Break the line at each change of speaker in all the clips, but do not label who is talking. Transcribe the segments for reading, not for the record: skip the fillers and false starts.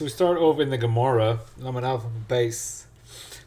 We start over in the Gemara, Lamed Alpha base.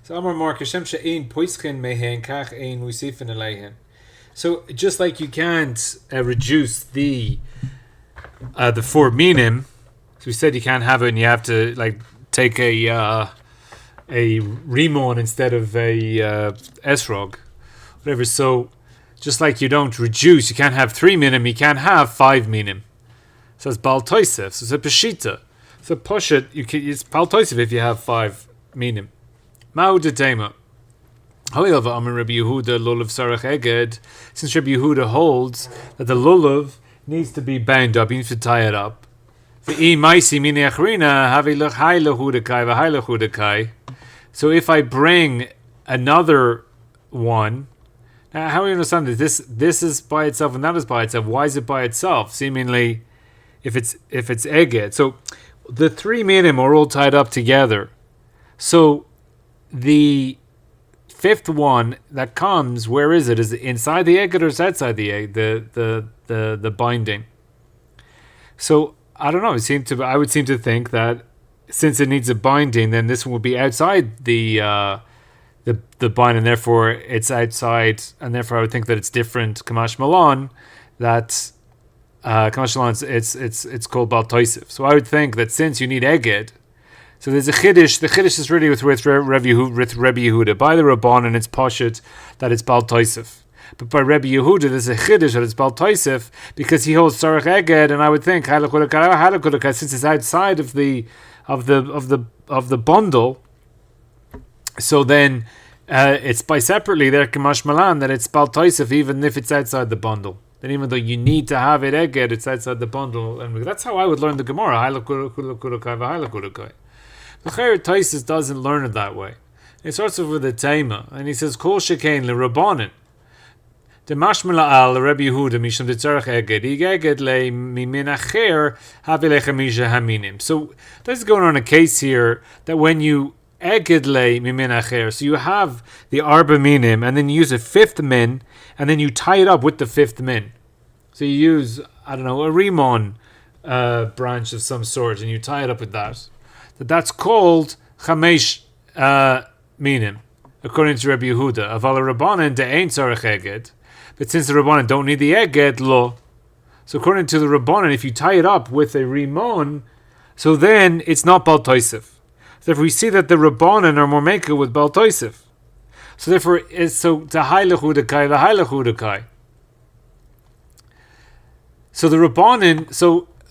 So Amar Mar Kashem She'ein Poischin Mehen Kach Ein Musifin Aleihin. So just like you can't reduce the four minim, so we said you can't have it, and you have to take a rimon instead of a esrog, whatever. So just like you don't reduce, you can't have three minim, you can't have five minim. So it's Bal Toisef, so it's a Peshita. So Poshet, it's Bal Toisef if you have five minim. Ma'u detema. However, Amar Rabbi Yehuda lulav sarach eged, since Rabbi Yehuda holds that the lulav needs to be bound up, you need to tie it up. So if I bring another one, now how do you understand this? This is by itself and that is by itself. Why is it by itself? Seemingly, if it's eged. So the three minim are all tied up together. So the fifth one that comes, where is it? Is it inside the egg or is it outside the egg? The binding. So I don't know. I would seem to think that since it needs a binding, then this one would be outside the bind, and therefore it's outside, and therefore I would think that it's different. Kamash Malon, that Kamash Malon, it's called Bal Toisif. So I would think that since you need eged. So there's a chiddush. The chiddush is really with Rabbi Yehuda. By the Rabban, and it's poshut that it's Bal Toisef. But by Rabbi Yehuda, there's a chiddush that it's Bal Toisef because he holds Sarach Eged, and I would think since it's outside of the bundle, so then it's by separately there Kamash Malan that it's Bal Toisef even if it's outside the bundle. Then even though you need to have it Eged, it's outside the bundle, and that's how I would learn the Gemara. The Taisus doesn't learn it that way. It starts off with a tema, and he says, "Kol shekain leRabbanan." The mashmala al Rabbi Yehuda mishum detzarach eged igeged le mimin acher havilecha misha haminim. So there's going on a case here that when you eged le mimin acher, so you have the arba minim, and then you use a fifth min, and then you tie it up with the fifth min. So you use a rimon branch of some sort, and you tie it up with that. That's called chamesh minim, according to Rabbi Yehuda. Aval Rabbanan de ein tzarech eged, but since the Rabbanan don't need the eged, lo. So according to the Rabbanan, if you tie it up with a rimon, so then it's not Bal Toisef. So if we see that the Rabbanan are more maker with Bal Toisef, so therefore it's so the Hailechudakai, the Hailechudakai. So the Rabbanan,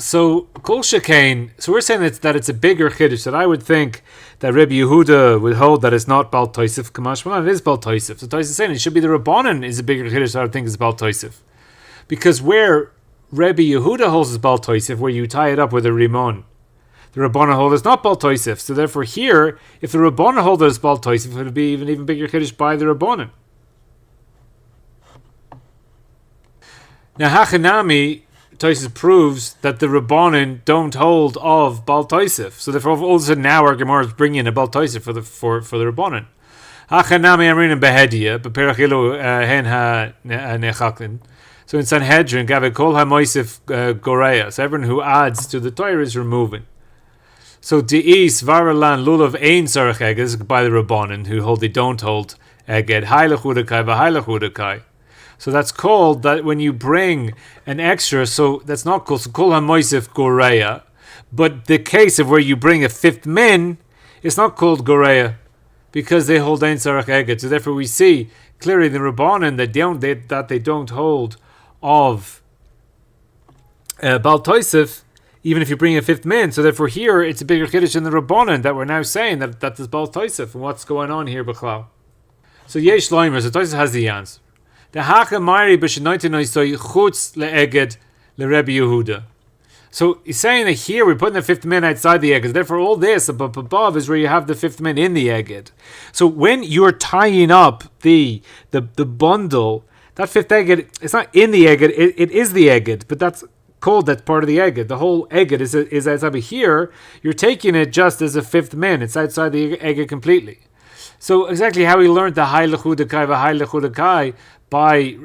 So Kol Shekain, so we're saying that it's a bigger chiddush, that I would think that Rabbi Yehuda would hold that it's not Bal Toisef, Kamash Malan, it is Bal Toisef. So Toisef is saying it should be the Rabbanan is a bigger chiddush, that I would think is Bal Toisef. Because where Rabbi Yehuda holds is Bal Toisef, where you tie it up with a Rimon, the Rabbanan hold is not Bal Toisef. So therefore here, if the Rabbanan hold is Bal Toisef, it would be even bigger chiddush by the Rabbanan. Now Hachanami, Toisef proves that the Rabbanan don't hold of Bal Toisef. So therefore, all of a sudden now our Gemara is bringing a Bal Toisef for the Rabbanan. Hachanami amrin behediya, beperachilu hen ha nechaklin. So in Sanhedrin, Gavik kol ha-moisef goreya. So everyone who adds to the Torah is removing. So De'is varalan lulav ein sarach eged is by the Rabbanan who hold they don't hold eged. Hailechudakai v'hailechudakai. So that's called that when you bring an extra, so that's not called so kol ha-moisef goreya, but the case of where you bring a fifth min, it's not called goreya because they hold ein sarach eged. So therefore we see clearly the Rabbanan that they don't hold of Bal Toisef, even if you bring a fifth min. So therefore here it's a bigger chiddush in the Rabbanan that we're now saying that is Bal Toisef. And what's going on here, B'chlau? So Yesh Loimer, so Toisef has the answer. The Hachamari b'shenoitenoisoi chutz leeged leRebbi Yehuda. So he's saying that here we're putting the fifth min outside the eged. Therefore, all this above is where you have the fifth min in the eged. So when you're tying up the bundle, that fifth eged, it's not in the eged. It is the eged, but that's called that part of the eged. The whole eged is outside. But here you're taking it just as a fifth min. It's outside the eged completely. So exactly how he learned the Hailechudakai v'Hailechudakai by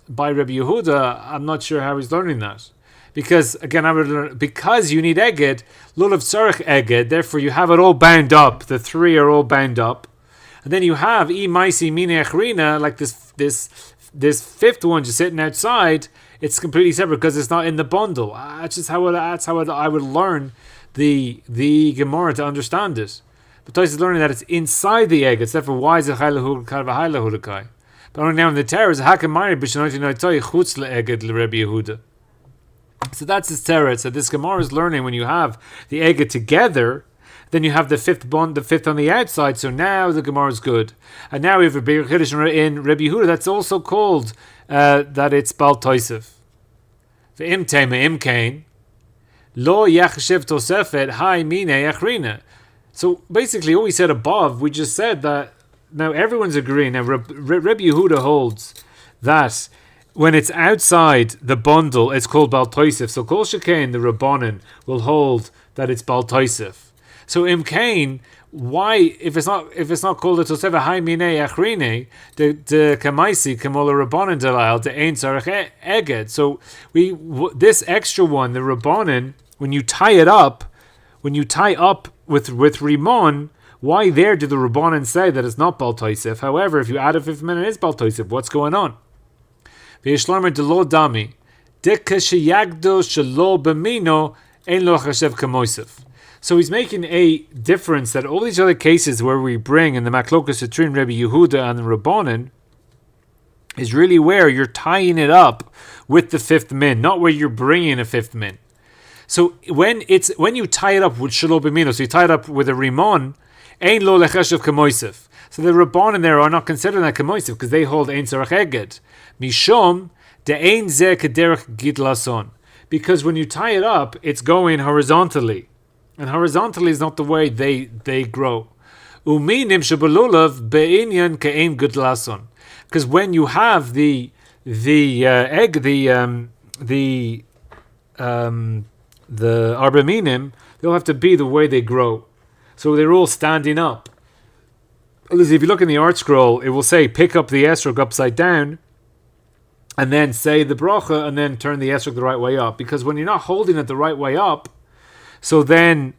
Rabbi Yehuda, I'm not sure how he's learning that. Because again, I would learn, because you need eged, lulav tzarich eged. Therefore, you have it all bound up. The three are all bound up, and then you have maisi mine achrina, like this fifth one just sitting outside. It's completely separate because it's not in the bundle. That's just how I would learn the Gemara to understand it. But Tosis is learning that it's inside the eged. It's therefore why is it chayla hudakai? But only now in the Torah is hakamari b'shenoti noitoi chutz leeged l'Rebbe Yehuda. So that's his Torah. So this Gemara is learning when you have the eged together, then you have the fifth on the outside. So now the Gemara is good. And now we have a bigger chiddush in Rebbe Yehuda that's also called that it's Bal Toisef. Ve'im tema im kain lo yachshev tosefet hai mine achrina. So basically, what we said above, we just said that now everyone's agreeing. Now Rebbe Yehuda holds that when it's outside the bundle, it's called Bal Toisef. So Kol Shekain, the Rabbanan, will hold that it's Bal Toisef. So Im Kain, why, if it's not called a Tosef, Hai Mine Achrine, the Kamaisi, Kamola Rabbanan Dalal, the Ein Tzarech Eged. So this extra one, the Rabbanan, when you tie up with Rimon, why there did the Rabbanan say that it's not Bal Toisef? However, if you add a fifth minute, it's Bal Toisef. What's going on? V'yishlamar delo dami, dika sheyagdo shelo b'mino ein lo chashev kamoisef. So he's making a difference that all these other cases where we bring in the Maklokas between Rebbe Yehuda and the Rabbanan is really where you're tying it up with the fifth min, not where you're bringing a fifth min. So when you tie it up with shelo b'mino, so you tie it up with a rimon, ein lo chashev kamoisef. So the Rabbanan there are not considering that kamoisef because they hold ein tzarech eged. Mishom de ein zeh kederech gidlason. Because when you tie it up, it's going horizontally. And horizontally is not the way they grow. Uminim shebelulav be'inyan ke'ein gidlason. Because when you have the egg, the arbaminim, they'll have to be the way they grow. So they're all standing up. If you look in the art scroll, it will say pick up the esrog upside down, and then say the bracha, and then turn the esrog the right way up. Because when you're not holding it the right way up, so then,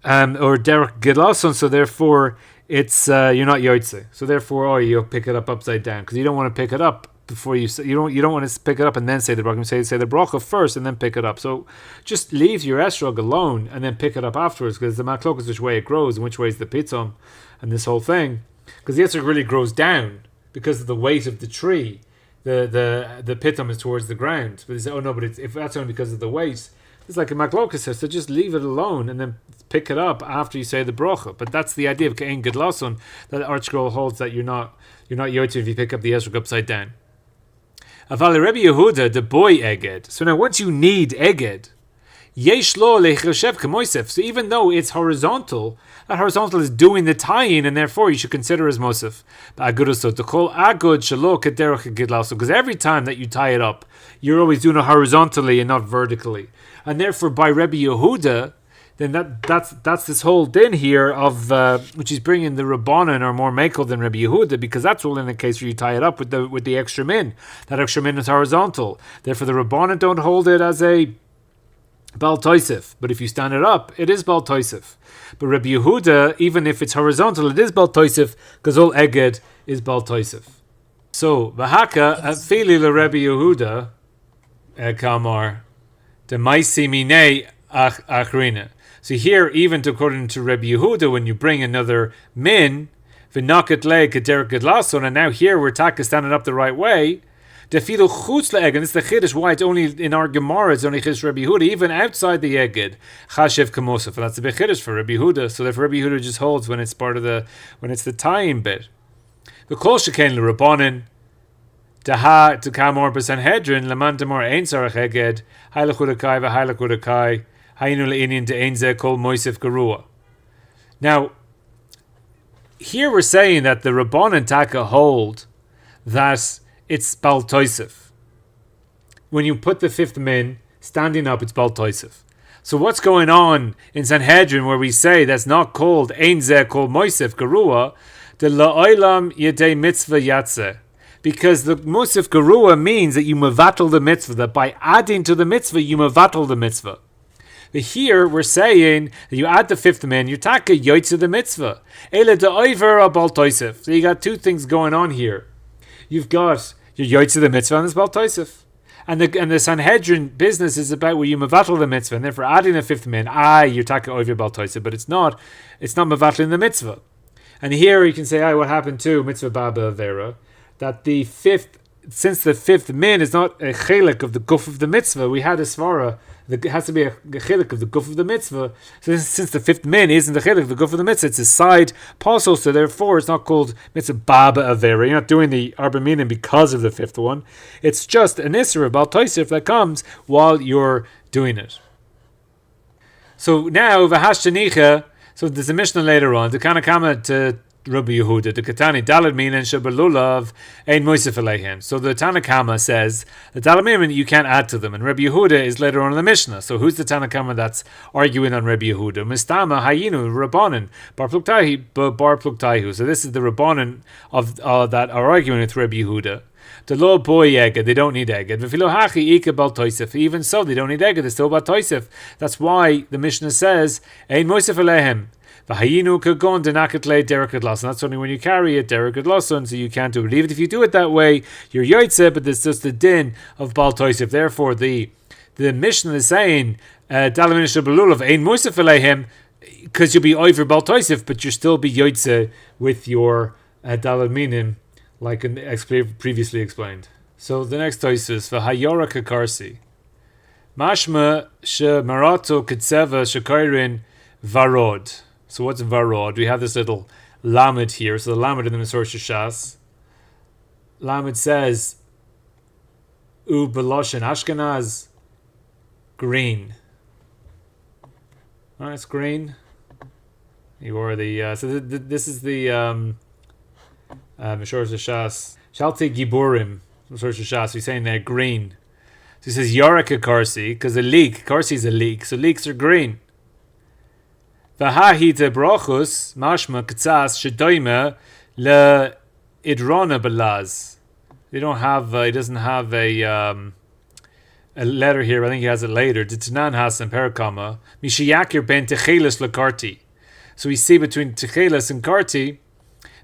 or derech gidlason, so therefore it's you're not yotze. So therefore, you pick it up upside down because you don't want to pick it up before you don't want to pick it up and then say the bracha. Say the bracha first and then pick it up. So just leave your esrog alone and then pick it up afterwards because the maklok is which way it grows and which way is the pitzom and this whole thing. Because the esrog really grows down because of the weight of the tree. The pitum is towards the ground. But they say, oh no, but if that's only because of the weight, it's like a maklokas, so just leave it alone and then pick it up after you say the bracha. But that's the idea of ke'en gedlason, that the art scroll holds that you're not yotze if you pick up the esrog upside down. Aval Rebbe Yehuda, the boy eged. So now once you need eged, yesh lo lechashev kamoisef. So even though it's horizontal, that horizontal is doing the tying, and therefore you should consider as mosef. Because every time that you tie it up, you're always doing it horizontally and not vertically. And therefore, by Rebbe Yehuda, then that's this whole din here of which is bringing the Rabbanan are more makel than Rebbe Yehuda, because that's all in the case where you tie it up with the extra min. That extra min is horizontal. Therefore, the Rabbanan don't hold it as a Bal Toisef, but if you stand it up, it is Bal Toisef. But Rebbe Yehuda, even if it's horizontal, it is Bal Toisef because all Eged is Bal Toisef. So Vahaka Fili le Rebbe Yehuda Kamar the Maisi Mine Achrina. So here, even according to Rebbe Yehuda, when you bring another min, v'naket le keder gedlason, and now here we're standing up the right way. Defilu chutz le'eged, and this is the chiddush why it's only in our Gemara, it's only chiddush Rebbe Yehuda, even outside the eged, chashev kamosef, and that's a big chiddush for Rebbe Yehuda. So therefore Rebbe Yehuda just holds when it's when it's the tying bit. The kol shekain l'Rabbanan, to kamor b'Sanhedrin, leman demor ein sarach eged, haylachudakai v'haylachudakai, hayinu le'inin de ein zeh kol moisef garua. Now, here we're saying that the Rabbanan taka hold that it's Bal Toisef. When you put the fifth min standing up, it's Bal Toisef. So what's going on in Sanhedrin where we say that's not called Ein Zeh Kol Moisef Garua, the La'olam Yedei Mitzvah Yatzeh. Because the Musaf Garua means that you mevatel the mitzvah, that by adding to the mitzvah, you mevatel the mitzvah. But here we're saying that you add the fifth min, you taka yoitze the mitzvah. Ele de oiver abal toisef. So you got two things going on here. You've got your yoitze the mitzvah and this bal toisef. And the Sanhedrin business is about where you mevatel the mitzvah, and therefore adding a fifth min, you taka oiver bal toisef, but it's not mevateling the mitzvah. And here you can say, what happened to mitzvah baba avera? That since the fifth min is not a chelik of the guf of the mitzvah, we had a svara. It has to be a chelik of the guf of the mitzvah. So since the fifth min isn't the chelik of the guf of the mitzvah, it's a side parcel. So therefore, it's not called mitzvah baba avera. You're not doing the arba minim because of the fifth one. It's just an isra bal toisif that comes while you're doing it. So now v'hashtanicha. So there's a Mishnah later on. The Kanakama to Rabbi Yehuda, the Katani Dalad Min and Shabalulav Ein Moisef Aleihem. So the Tanakama says the Dalad Min you can't add to them, and Rabbi Yehuda is later on in the Mishnah. So who's the Tanakama that's arguing on Rabbi Yehuda? Mistama Hayinu Rabbanan Bar Pluktaihu. So this is the Rabbanan of that are arguing with Rabbi Yehuda. The law boy eged, they don't need eged. Even so, they don't need eged. They're still about toisef. That's why the Mishnah says Ein Moisef Aleihem. V'hayinu kagon denaketle derekad lason. That's only when you carry it derekad lason, so you can't do it. Even if you do it that way, you're yoitze, but there's just the din of bal toisef. Therefore, the Mishnah is saying dalamin shabelulav ein moisef aleihem, because you'll be over bal toisef, but you'll still be yoitze with your dalad minim, like previously explained. So the next toisef v'hayora kakarsi mashma she marato kitseva shekairin varod. So what's varod? We have this little lamed here. So the lamed in the Mesor Shas. Lamed says, U beloshen Ashkenaz, green. Oh, it's green. You are the this is the Mesor Shas. Shalti Giburim, Mesor Shas. He's saying they're green. So he says Yoraka Karsi, because a leek, Karsi is a leek, so leeks are green. V'hahite brochus mashma k'tzas shedoime le idrona belaz. They don't have. He doesn't have a letter here. I think he has it later. D'tanan hasan perakama mishiyakir ben techeles lekarti. So we see between techeles and karti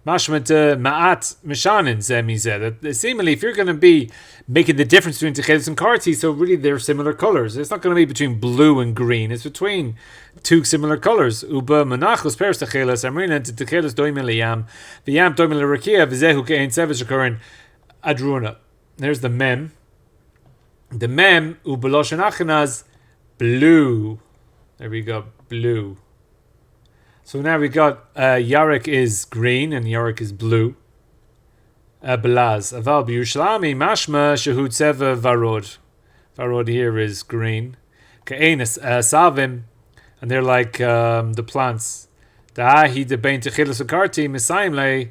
mashma ma'at mishanin zemizeh. That seemingly, if you're going to be making the difference between techeles and karti, so really they're similar colors. It's not going to be between blue and green. It's between two similar colors. Uba menachos peres techeles amrina to techeles doime leyam v'yam doime lerakia v'zehu ke'ein sevish occurring adruna. There's the mem. The mem ubeloshen achanaz blue. There we go, blue. So now we got Yarek is green and Yarek is blue. Belaz. Aval b'Yushalami mashma shehut seva varod. Varod here is green. Ke'enes savim, and they're like the plants. Da'ahi debein techeles ukarti misayim le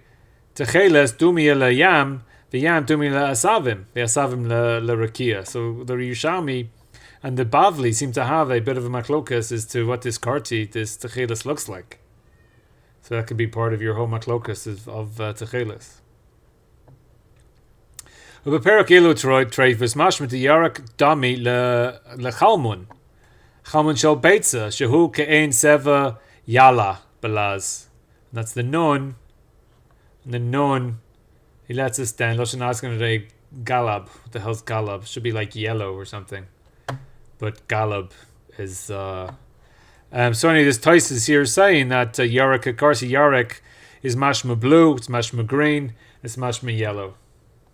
techeles dumi le yam v'yam dumi le asavim v'asavim le rakia. So the Yushami and the Bavli seem to have a bit of a machlokas as to what this karti, this techeles looks like. So that could be part of your whole machlokas of techeles. Ubeperak elu treifus mashma to yarak dami le chalmun. Chalmun shel beitza shehu ke'ein seva yala belaz. That's the nun. And the nun, he lets us down. Loshen asking today galab. What the hell's galab? Should be like yellow or something. But galab is so anyway, this Tais is here saying that Yarek Karsi Yarek is mashma blue, it's mashma green, it's mashma yellow.